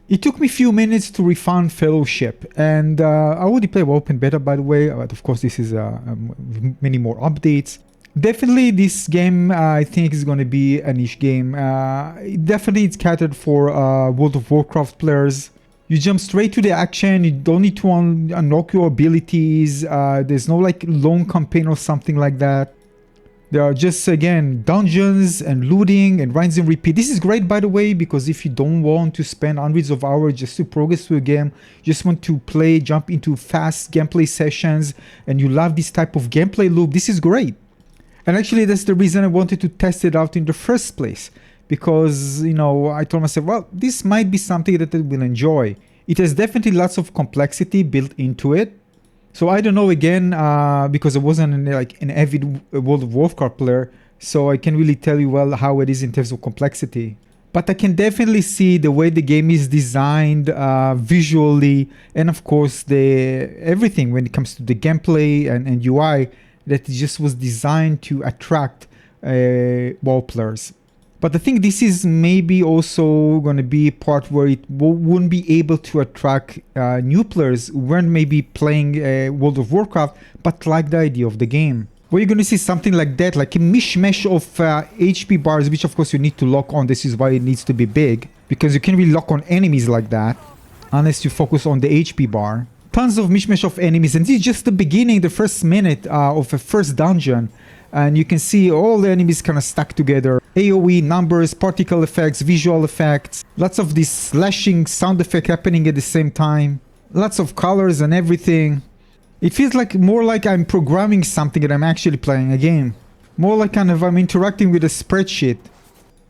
It took me a few minutes to refund Fellowship, and I already played open beta, by the way, but of course this is many more updates. Definitely this game I think is going to be a niche game. Definitely it's catered for World of Warcraft players. You jump straight to the action, you don't need to unlock your abilities, there's no like long campaign or something like that. There are just, again, dungeons and looting and rinse and repeat. This is great, by the way, because if you don't want to spend hundreds of hours just to progress through a game, you just want to play, jump into fast gameplay sessions, and you love this type of gameplay loop, this is great. And actually, that's the reason I wanted to test it out in the first place. Because, you know, I told myself, well, this might be something that I will enjoy. It has definitely lots of complexity built into it. So I don't know, again, because I wasn't an avid World of Warcraft player, so I can't really tell you well how it is in terms of complexity. But I can definitely see the way the game is designed visually, and of course everything when it comes to the gameplay and UI, that it just was designed to attract WoW players. But I think this is maybe also going to be a part where it wouldn't be able to attract new players who weren't maybe playing World of Warcraft, but like the idea of the game. Where you're going to see something like that, like a mishmash of HP bars, which of course you need to lock on. This is why it needs to be big, because you can't really lock on enemies like that, unless you focus on the HP bar. Tons of mishmash of enemies, and this is just the beginning, the first minute of a first dungeon. And you can see all the enemies kind of stuck together. AoE, numbers, particle effects, visual effects. Lots of this slashing sound effect happening at the same time. Lots of colors and everything. It feels like more like I'm programming something than I'm actually playing a game. More like kind of I'm interacting with a spreadsheet.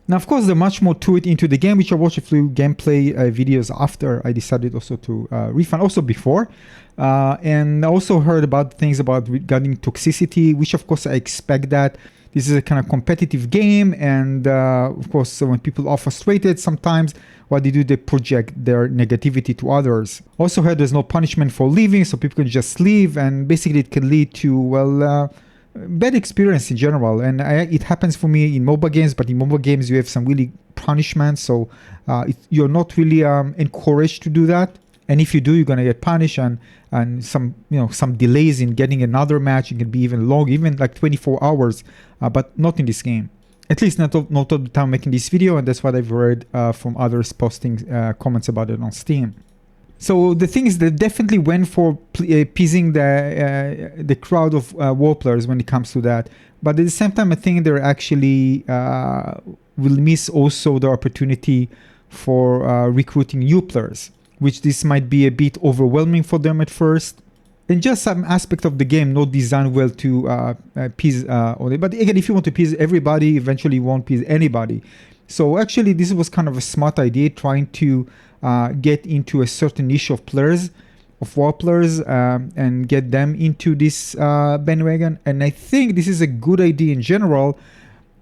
Now, of course, there's much more to it into the game, which I watched a few gameplay videos after I decided also to refund, also before. And I also heard about things about regarding toxicity, which of course I expect that. This is a kind of competitive game, and of course when people are frustrated sometimes, what they do, they project their negativity to others. Also heard there's no punishment for leaving, so people can just leave, and basically it can lead to, well, bad experience in general. And it happens for me in mobile games, but in mobile games you have some really punishment, so you're not really encouraged to do that. And if you do, you're gonna get punished, and some delays in getting another match. It can be even long, even like 24 hours, but not in this game. At least not all the time making this video, and that's what I've heard from others posting comments about it on Steam. So the thing is, they definitely went for appeasing the crowd of WoW players when it comes to that. But at the same time, I think they actually will miss also the opportunity for recruiting new players, which this might be a bit overwhelming for them at first. And just some aspect of the game not designed well to appease all. But again, if you want to appease everybody, eventually you won't appease anybody. So actually, this was kind of a smart idea, trying to get into a certain niche of players, of WoW players, and get them into this bandwagon. And I think this is a good idea in general.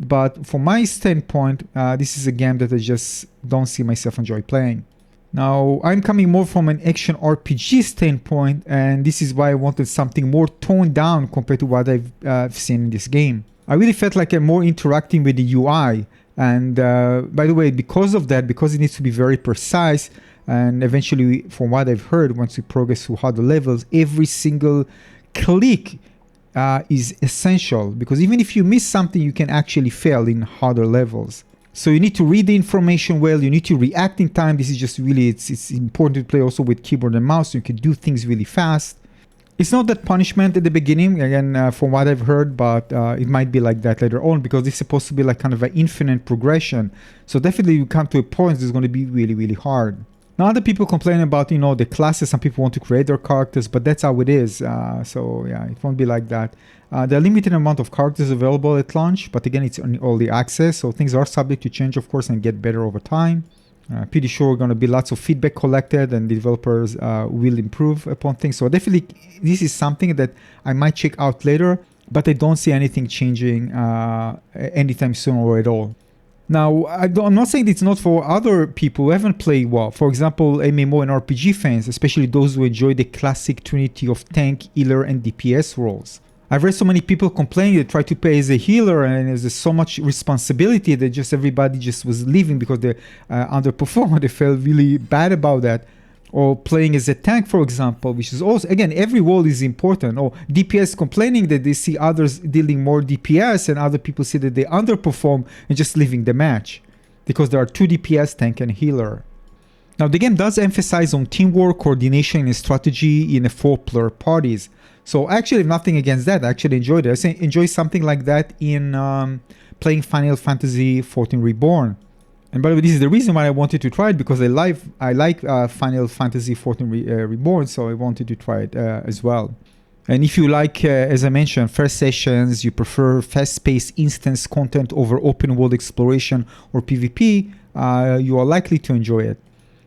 But from my standpoint, this is a game that I just don't see myself enjoy playing. Now, I'm coming more from an action RPG standpoint, and this is why I wanted something more toned down compared to what I've seen in this game. I really felt like I'm more interacting with the UI, and by the way, because of that, because it needs to be very precise, and eventually, from what I've heard, once we progress through harder levels, every single click is essential, because even if you miss something, you can actually fail in harder levels. So you need to read the information well, you need to react in time. This is just really, it's important to play also with keyboard and mouse, so you can do things really fast. It's not that punishment at the beginning, again, from what I've heard, but it might be like that later on, because it's supposed to be like kind of an infinite progression. So definitely you come to a point that's going to be really, really hard. Now, other people complain about, the classes. Some people want to create their characters, but that's how it is. So yeah, it won't be like that. There are limited amount of characters available at launch, but again, it's on early access, so things are subject to change, of course, and get better over time. Pretty sure going to be lots of feedback collected, and the developers will improve upon things. So definitely, this is something that I might check out later, but I don't see anything changing anytime soon or at all. Now, I'm not saying it's not for other people who haven't played WoW. For example, MMO and RPG fans, especially those who enjoy the classic trinity of tank, healer, and DPS roles. I've read so many people complaining they try to pay as a healer and there's so much responsibility that just everybody just was leaving because they underperformed. They felt really bad about that. Or playing as a tank, for example, which is also, again, every role is important. Or DPS complaining that they see others dealing more DPS and other people see that they underperform and just leaving the match because there are 2 DPS, tank and healer. Now, the game does emphasize on teamwork, coordination, and strategy in a 4-player parties. So actually, nothing against that. I actually enjoyed it. I enjoy something like that in playing Final Fantasy XIV Reborn. And by the way, this is the reason why I wanted to try it, because I like Final Fantasy XIV Reborn, so I wanted to try it as well. And if you like, as I mentioned, first sessions, you prefer fast-paced instance content over open-world exploration or PvP, you are likely to enjoy it.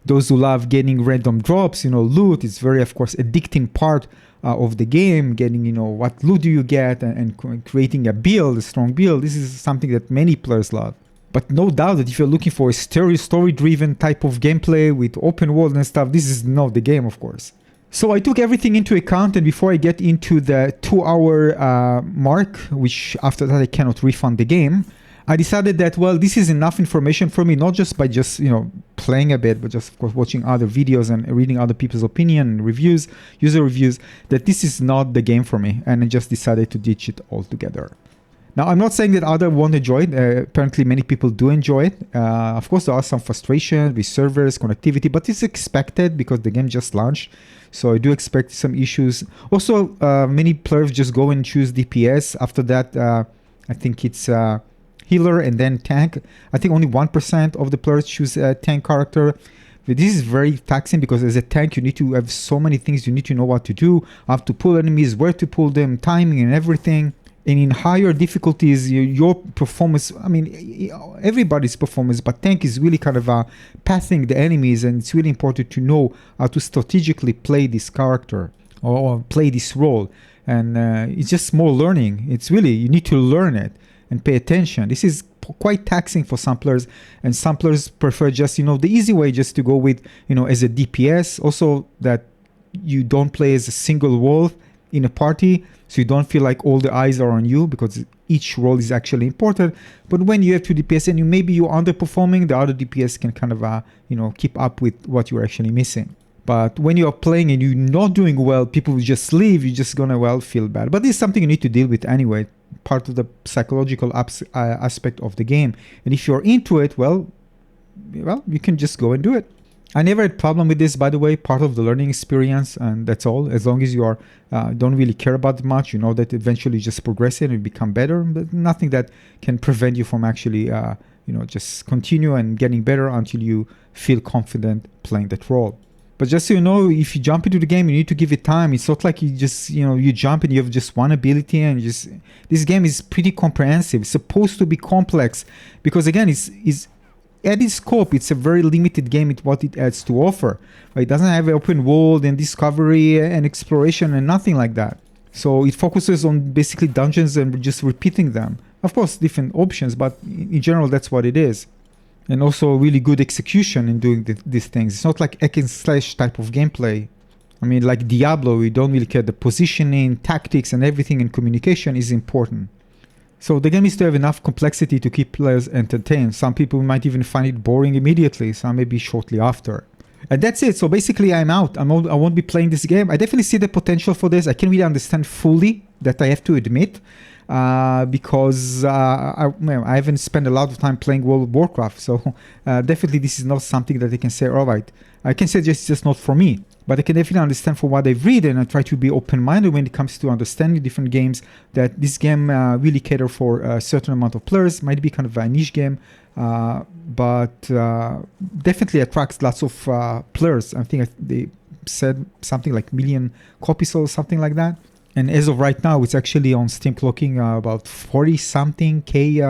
Those who love getting random drops, loot, it's very, of course, addicting part of the game, getting, what loot do you get and creating a strong build. This is something that many players love. But no doubt that if you're looking for a story-driven type of gameplay with open world and stuff, this is not the game, of course. So I took everything into account, and before I get into the 2-hour mark, which after that I cannot refund the game, I decided that, well, this is enough information for me, not just by playing a bit, but just, of course, watching other videos and reading other people's opinion and reviews, user reviews, that this is not the game for me. And I just decided to ditch it altogether. Now, I'm not saying that others won't enjoy it. Apparently, many people do enjoy it. Of course, there are some frustration with servers, connectivity, but it's expected because the game just launched. So I do expect some issues. Also, many players just go and choose DPS. After that, I think it's healer and then tank. I think only 1% of the players choose a tank character. But this is very taxing because as a tank, you need to have so many things. You need to know what to do, how to pull enemies, where to pull them, timing and everything. And in higher difficulties, your performance, everybody's performance, but tank is really kind of pathing the enemies, and it's really important to know how to strategically play this character or play this role. And it's just more learning. It's really, you need to learn it and pay attention. This is quite taxing for some players, and some players prefer just, the easy way, just to go with, as a DPS. Also, that you don't play as a single wolf in a party, so you don't feel like all the eyes are on you, because each role is actually important. But when you have 2 DPS and maybe you're underperforming, the other DPS can kind of keep up with what you're actually missing. But when you're playing and you're not doing well, people will just leave. You're just gonna feel bad. But this is something you need to deal with anyway, part of the psychological aspect of the game. And if you're into it, well, you can just go and do it. I never had a problem with this, by the way, part of the learning experience, and that's all. As long as you are don't really care about it much, you know that eventually you just progress it and become better, but nothing that can prevent you from actually, just continue and getting better until you feel confident playing that role. But just so you know, if you jump into the game, you need to give it time. It's not like you just, you jump and you have just one ability and this game is pretty comprehensive. It's supposed to be complex because, again, it's at its scope, it's a very limited game with what it adds to offer. It doesn't have an open world and discovery and exploration and nothing like that. So it focuses on basically dungeons and just repeating them. Of course, different options, but in general, that's what it is. And also really good execution in doing these things. It's not like hack and slash type of gameplay. Like Diablo, we don't really care. The positioning, tactics, and everything in communication is important. So the game needs to have enough complexity to keep players entertained. Some people might even find it boring immediately, some maybe shortly after. And that's it. So basically, I'm out. I won't be playing this game. I definitely see the potential for this. I can really understand fully, that I have to admit, because I haven't spent a lot of time playing World of Warcraft. So definitely this is not something that I can say, all right, I can say it's just not for me. But I can definitely understand from what I've read, and I try to be open-minded when it comes to understanding different games, that this game really caters for a certain amount of players. Might be kind of a niche game, but definitely attracts lots of players. I think they said something like 1 million copies or something like that. And as of right now, it's actually on Steam clocking about 40-something K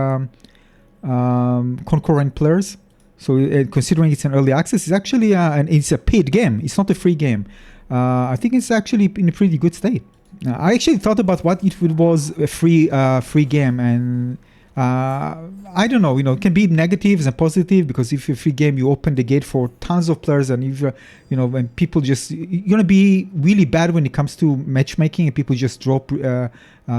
concurrent players. So considering it's an early access, it's actually it's a paid game. It's not a free game. I think it's actually in a pretty good state. I actually thought about what if it was a free game, and I don't know, it can be negatives and positive, because if you're free game, you open the gate for tons of players, and if when people you're gonna be really bad when it comes to matchmaking, and people just drop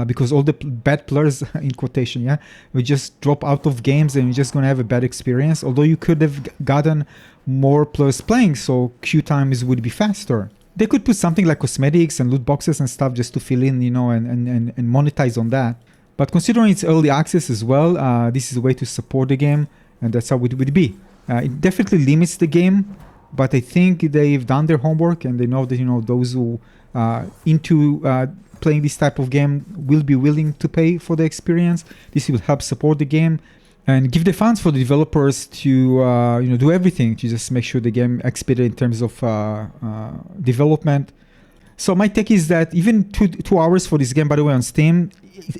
because all the bad players in quotation, will just drop out of games, and you're just gonna have a bad experience. Although you could have gotten more players playing, so queue times would be faster. They could put something like cosmetics and loot boxes and stuff just to fill in, and monetize on that. But considering it's early access as well, this is a way to support the game, and that's how it would be. It definitely limits the game, but I think they've done their homework, and they know that those who into playing this type of game will be willing to pay for the experience. This will help support the game and give the funds for the developers to do everything to just make sure the game expedited in terms of development. So my take is that even 2 hours for this game, by the way, on Steam,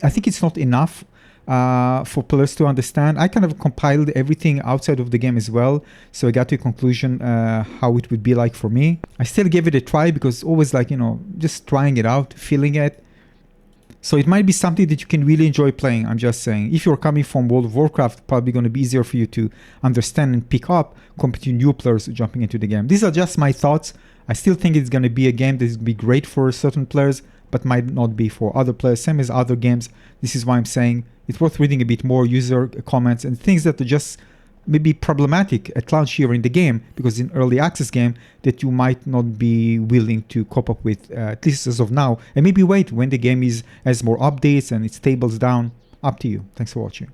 I think it's not enough for players to understand. I kind of compiled everything outside of the game as well, so I got to a conclusion how it would be like for me. I still gave it a try, because always just trying it out, feeling it. So it might be something that you can really enjoy playing, I'm just saying. If you're coming from World of Warcraft, probably going to be easier for you to understand and pick up compared to new players jumping into the game. These are just my thoughts. I still think it's going to be a game that is going to be great for certain players, but might not be for other players, same as other games. This is why I'm saying it's worth reading a bit more user comments and things that are just maybe problematic at launch here in the game, because in early access game that you might not be willing to cope up with, at least as of now, and maybe wait when the game has more updates and it stables down. Up to you. Thanks for watching.